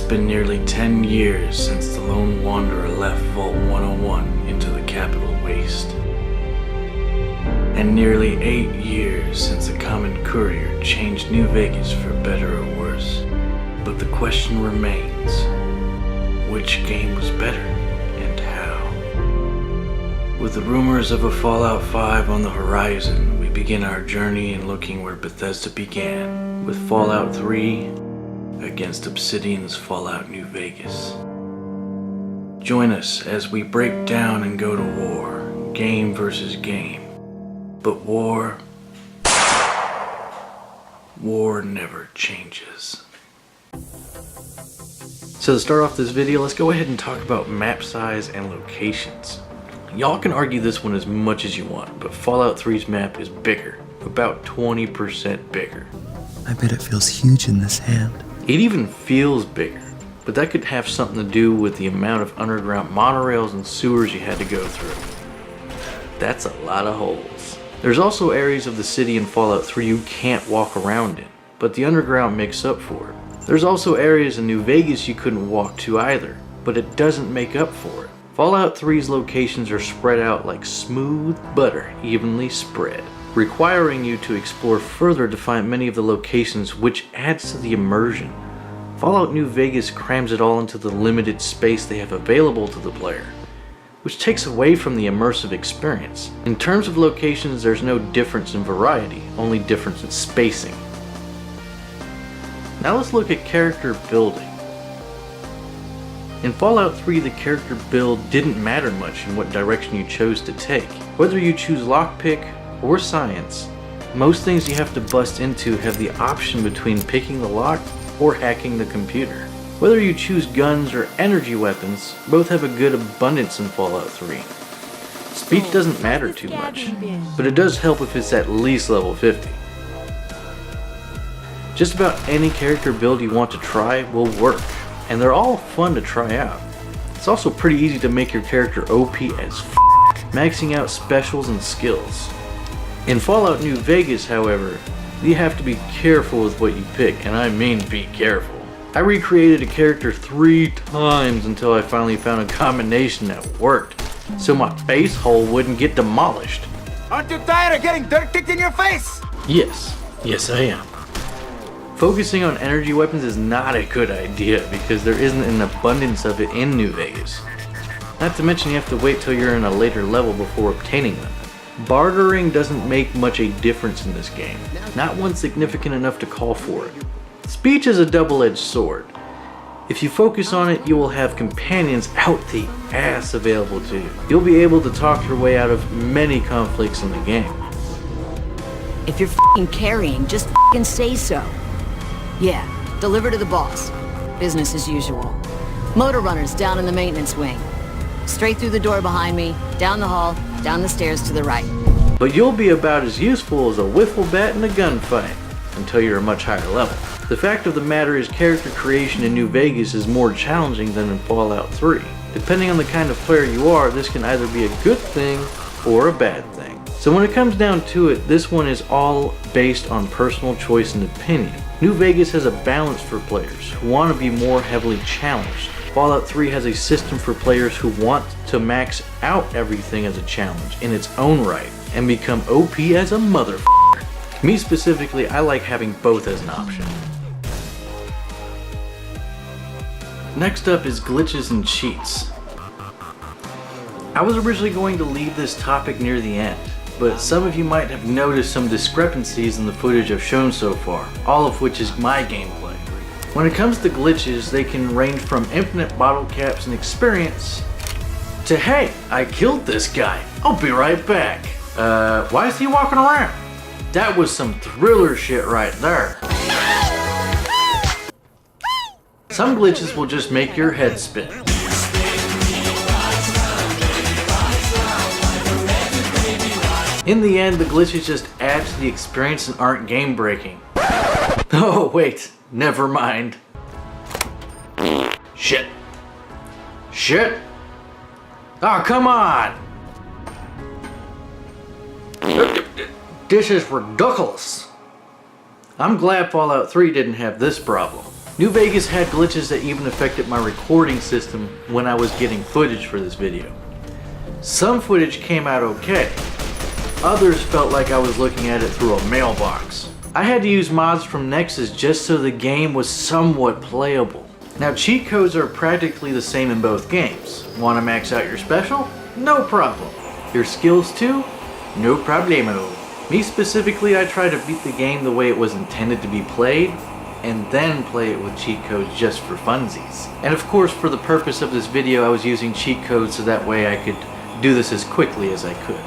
been nearly 10 years since the lone wanderer left Vault 101 into the capital waste. And nearly 8 years since the common courier changed New Vegas for better or worse. But the question remains, which game was better and how? With the rumors of a Fallout 5 on the horizon, we begin our journey in looking where Bethesda began, with Fallout 3 against Obsidian's Fallout New Vegas. Join us as we break down and go to war, game versus game. But war never changes. So to start off this video, let's go ahead and talk about map size and locations. Y'all can argue this one as much as you want, but Fallout 3's map is bigger, about 20% bigger. I bet it feels huge in this hand. It even feels bigger, but that could have something to do with the amount of underground monorails and sewers you had to go through. That's a lot of holes. There's also areas of the city in Fallout 3 you can't walk around in, but the underground makes up for it. There's also areas in New Vegas you couldn't walk to either, but it doesn't make up for it. Fallout 3's locations are spread out like smooth butter, evenly spread, requiring you to explore further to find many of the locations, which adds to the immersion. Fallout New Vegas crams it all into the limited space they have available to the player, which takes away from the immersive experience. In terms of locations, there's no difference in variety, only difference in spacing. Now let's look at character building. In Fallout 3, the character build didn't matter much in what direction you chose to take. Whether you choose lockpick or science, most things you have to bust into have the option between picking the lock or hacking the computer. Whether you choose guns or energy weapons, both have a good abundance in Fallout 3. Speech doesn't matter too much, but it does help if it's at least level 50. Just about any character build you want to try will work, and they're all fun to try out. It's also pretty easy to make your character OP as f***, maxing out specials and skills. In Fallout New Vegas, however, you have to be careful with what you pick, and I mean be careful. I recreated a character 3 times until I finally found a combination that worked, so my face hole wouldn't get demolished. Aren't you tired of getting dirt kicked in your face? Yes I am. Focusing on energy weapons is not a good idea because there isn't an abundance of it in New Vegas. Not to mention you have to wait till you're in a later level before obtaining them. Bartering doesn't make much a difference in this game, not one significant enough to call for it. Speech is a double-edged sword. If you focus on it, you will have companions out the ass available to you. You'll be able to talk your way out of many conflicts in the game. If you're f***ing carrying, just f***ing say so. Yeah, deliver to the boss. Business as usual. Motor runners down in the maintenance wing. Straight through the door behind me, down the hall, down the stairs to the right. But you'll be about as useful as a wiffle bat in a gunfight, until you're a much higher level. The fact of the matter is character creation in New Vegas is more challenging than in Fallout 3. Depending on the kind of player you are, this can either be a good thing or a bad thing. So when it comes down to it, this one is all based on personal choice and opinion. New Vegas has a balance for players who want to be more heavily challenged. Fallout 3 has a system for players who want to max out everything as a challenge in its own right and become OP as a motherfucker. Me specifically, I like having both as an option. Next up is glitches and cheats. I was originally going to leave this topic near the end, but some of you might have noticed some discrepancies in the footage I've shown so far, all of which is my gameplay. When it comes to glitches, they can range from infinite bottle caps and experience to, hey, I killed this guy, I'll be right back. Why is he walking around? That was some thriller shit right there. Some glitches will just make your head spin. In the end, the glitches just add to the experience and aren't game breaking. Oh wait, never mind. Shit. Oh, come on! This is ridiculous. I'm glad Fallout 3 didn't have this problem. New Vegas had glitches that even affected my recording system when I was getting footage for this video. Some footage came out okay. Others felt like I was looking at it through a mailbox. I had to use mods from Nexus just so the game was somewhat playable. Now, cheat codes are practically the same in both games. Want to max out your special? No problem. Your skills too? No problemo. Me specifically, I try to beat the game the way it was intended to be played, and then play it with cheat codes just for funsies. And of course, for the purpose of this video, I was using cheat codes so that way I could do this as quickly as I could.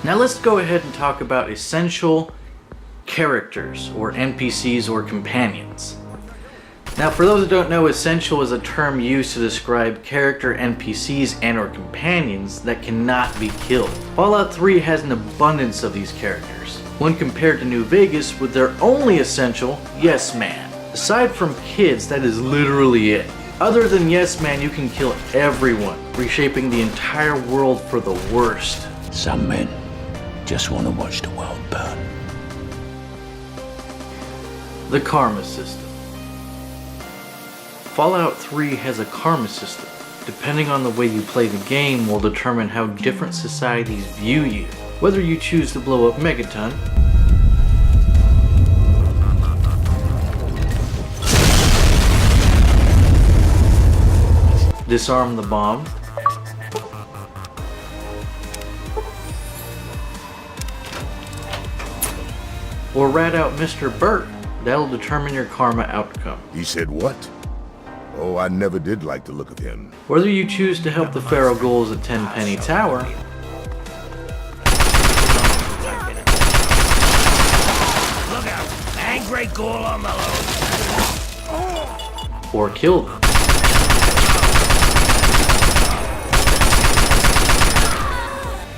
Now let's go ahead and talk about essential characters, or NPCs or companions. Now, for those that don't know, essential is a term used to describe character NPCs and or companions that cannot be killed. Fallout 3 has an abundance of these characters, when compared to New Vegas with their only essential, Yes Man. Aside from kids, that is literally it. Other than Yes Man, you can kill everyone, reshaping the entire world for the worst. Some men just want to watch the world burn. The karma system. Fallout 3 has a karma system. Depending on the way you play the game will determine how different societies view you. Whether you choose to blow up Megaton, disarm the bomb, or rat out Mr. Burt, that'll determine your karma outcome. He said what? Oh, I never did like the look of him. Whether you choose to help the feral ghouls at Tenpenny Tower, Look out! Angry ghoul on the loose! or kill them.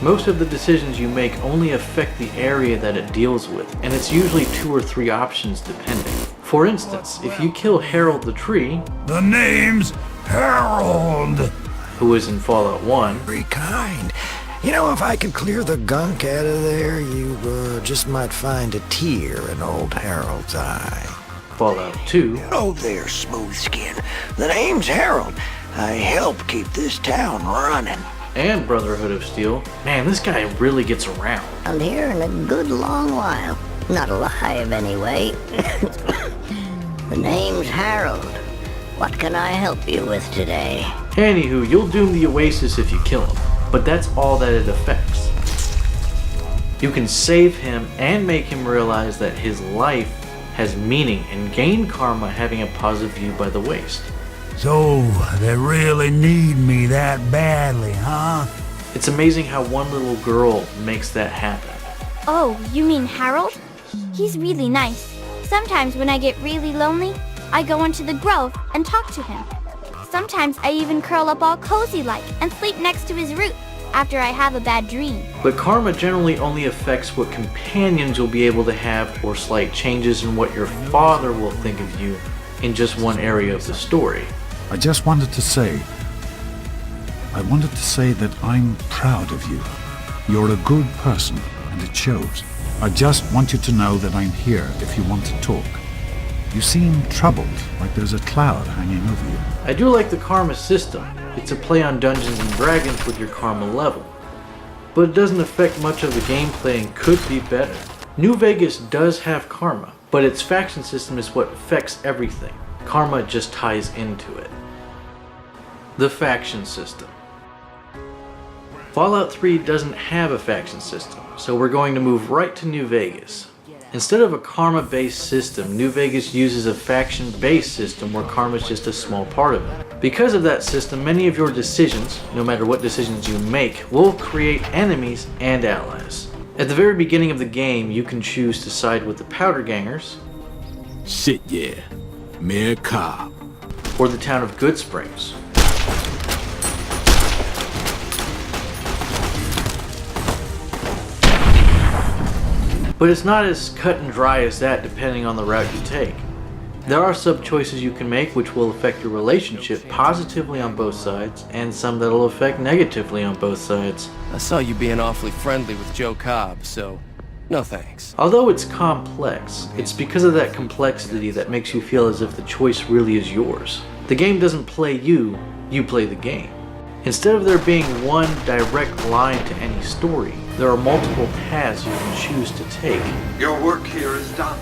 Most of the decisions you make only affect the area that it deals with, and it's usually 2 or 3 options depending. For instance, if you kill Harold the Tree, The name's Harold! who is in Fallout 1, Very kind. You know, if I could clear the gunk out of there, you just might find a tear in old Harold's eye. Fallout 2, Oh there, smooth skin. The name's Harold. I help keep this town running. and Brotherhood of Steel, man, this guy really gets around. I'm here in a good long while. Not alive, anyway. The name's Harold. What can I help you with today? Anywho, you'll doom the Oasis if you kill him, but that's all that it affects. You can save him and make him realize that his life has meaning and gain karma having a positive view by the waste. So, they really need me that badly, huh? It's amazing how one little girl makes that happen. Oh, you mean Harold? He's really nice. Sometimes when I get really lonely, I go into the grove and talk to him. Sometimes I even curl up all cozy-like and sleep next to his root after I have a bad dream. But karma generally only affects what companions you'll be able to have or slight changes in what your father will think of you in just one area of the story. I just wanted to say that I'm proud of you. You're a good person, and it shows. I just want you to know that I'm here if you want to talk. You seem troubled, like there's a cloud hanging over you. I do like the karma system. It's a play on Dungeons and Dragons with your karma level. But it doesn't affect much of the gameplay and could be better. New Vegas does have karma, but its faction system is what affects everything. Karma just ties into it. The faction system. Fallout 3 doesn't have a faction system, so we're going to move right to New Vegas. Instead of a karma-based system, New Vegas uses a faction-based system where karma is just a small part of it. Because of that system, many of your decisions, no matter what decisions you make, will create enemies and allies. At the very beginning of the game, you can choose to side with the Powder Gangers, Shit, yeah. Mayor Cobb. or the town of Good Springs. But it's not as cut and dry as that depending on the route you take. There are sub-choices you can make which will affect your relationship positively on both sides, and some that'll affect negatively on both sides. I saw you being awfully friendly with Joe Cobb, so No thanks. Although it's complex, it's because of that complexity that makes you feel as if the choice really is yours. The game doesn't play you, you play the game. Instead of there being one direct line to any story, there are multiple paths you can choose to take. Your work here is done.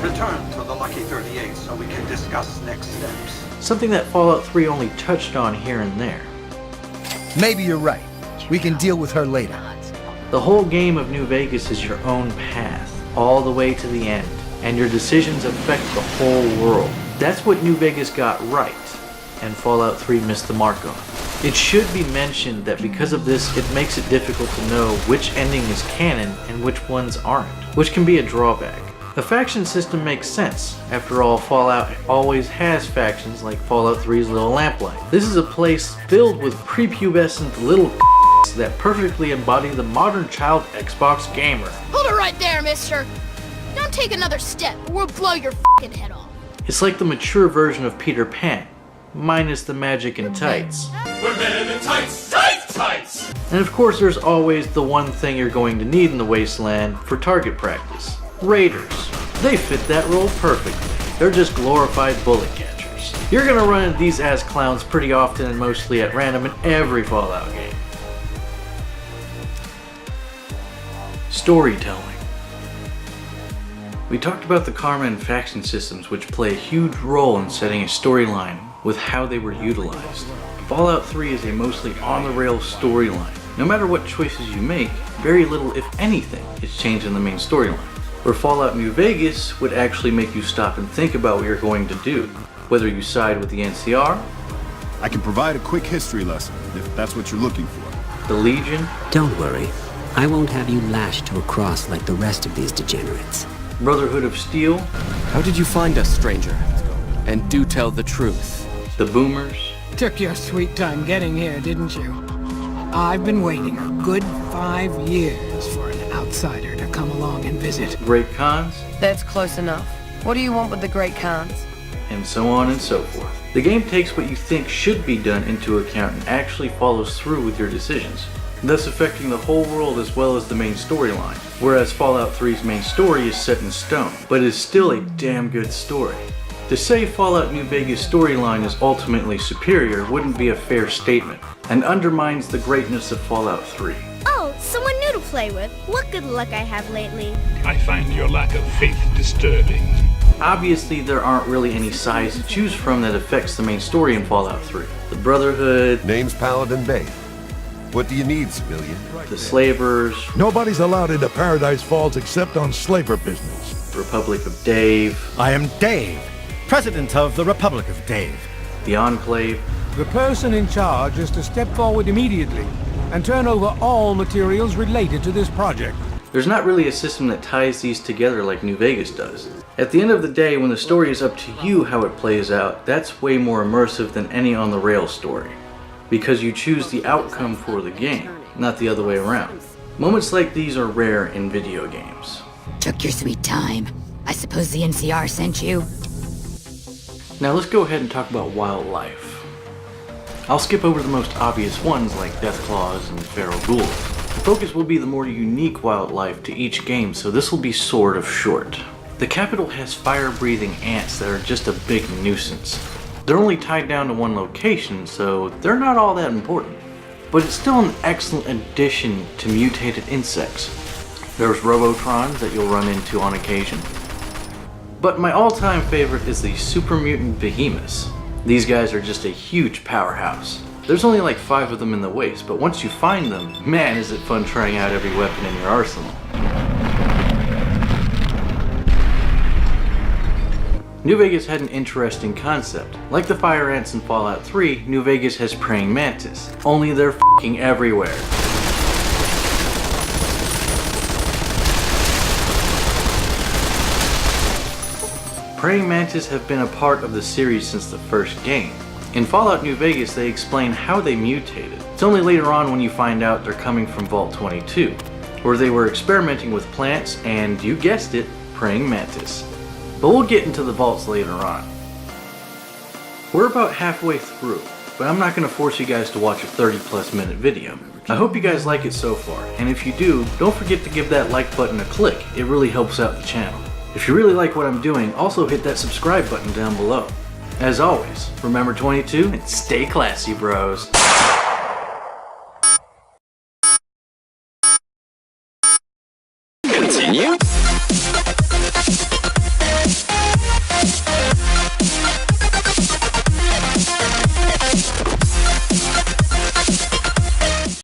Return to the Lucky 38 so we can discuss next steps. Something that Fallout 3 only touched on here and there. Maybe you're right. We can deal with her later. The whole game of New Vegas is your own path, all the way to the end, and your decisions affect the whole world. That's what New Vegas got right, and Fallout 3 missed the mark on. It should be mentioned that because of this, it makes it difficult to know which ending is canon and which ones aren't, which can be a drawback. The faction system makes sense. After all, Fallout always has factions like Fallout 3's Little Lamplight. This is a place filled with prepubescent little that perfectly embody the modern child Xbox gamer. Hold it right there, mister. Don't take another step or we'll blow your f***ing head off. It's like the mature version of Peter Pan, minus the magic and tights. We're men in tights, tights, tights! And of course there's always the one thing you're going to need in the wasteland for target practice. Raiders. They fit that role perfectly. They're just glorified bullet catchers. You're gonna run into these ass clowns pretty often and mostly at random in every Fallout game. Storytelling. We talked about the karma and faction systems, which play a huge role in setting a storyline with how they were utilized. Fallout 3 is a mostly on-the-rails storyline. No matter what choices you make, very little, if anything, is changed in the main storyline. Where Fallout New Vegas would actually make you stop and think about what you're going to do, whether you side with the NCR. I can provide a quick history lesson, if that's what you're looking for. The Legion. Don't worry. I won't have you lashed to a cross like the rest of these degenerates. Brotherhood of Steel. How did you find us, stranger? And do tell the truth. The Boomers. Took your sweet time getting here, didn't you? I've been waiting a good 5 years for an outsider to come along and visit. Great Khans. That's close enough. What do you want with the Great Khans? And so on and so forth. The game takes what you think should be done into account and actually follows through with your decisions, thus affecting the whole world as well as the main storyline. Whereas Fallout 3's main story is set in stone, but is still a damn good story. To say Fallout New Vegas' storyline is ultimately superior wouldn't be a fair statement, and undermines the greatness of Fallout 3. Oh, someone new to play with. What good luck I have lately. I find your lack of faith disturbing. Obviously, there aren't really any sides to choose from that affects the main story in Fallout 3. The Brotherhood. Name's Paladin Bay. What do you need, civilian? The Slavers. Nobody's allowed into Paradise Falls except on slaver business. Republic of Dave. I am Dave, President of the Republic of Dave. The Enclave. The person in charge is to step forward immediately and turn over all materials related to this project. There's not really a system that ties these together like New Vegas does. At the end of the day, when the story is up to you how it plays out, that's way more immersive than any on-the-rails story. Because you choose the outcome for the game, not the other way around. Moments like these are rare in video games. Took your sweet time. I suppose the NCR sent you? Now let's go ahead and talk about wildlife. I'll skip over the most obvious ones like Deathclaws and Feral Ghouls. The focus will be the more unique wildlife to each game, so this will be sort of short. The capital has fire-breathing ants that are just a big nuisance. They're only tied down to one location, so they're not all that important. But it's still an excellent addition to mutated insects. There's Robotrons that you'll run into on occasion. But my all-time favorite is the super mutant behemoths. These guys are just a huge powerhouse. There's only like 5 of them in the waste, but once you find them, man is it fun trying out every weapon in your arsenal. New Vegas had an interesting concept. Like the fire ants in Fallout 3, New Vegas has praying mantis. Only they're f***ing everywhere. Praying mantis have been a part of the series since the first game. In Fallout New Vegas, they explain how they mutated. It's only later on when you find out they're coming from Vault 22, where they were experimenting with plants and, you guessed it, praying mantis. But we'll get into the vaults later on. We're about halfway through. but I'm not going to force you guys to watch a 30+ minute video. I hope you guys like it so far, and if you do, don't forget to give that like button a click. It really helps out the channel. If you really like what I'm doing, also hit that subscribe button down below. As always, remember 22 and stay classy, bros.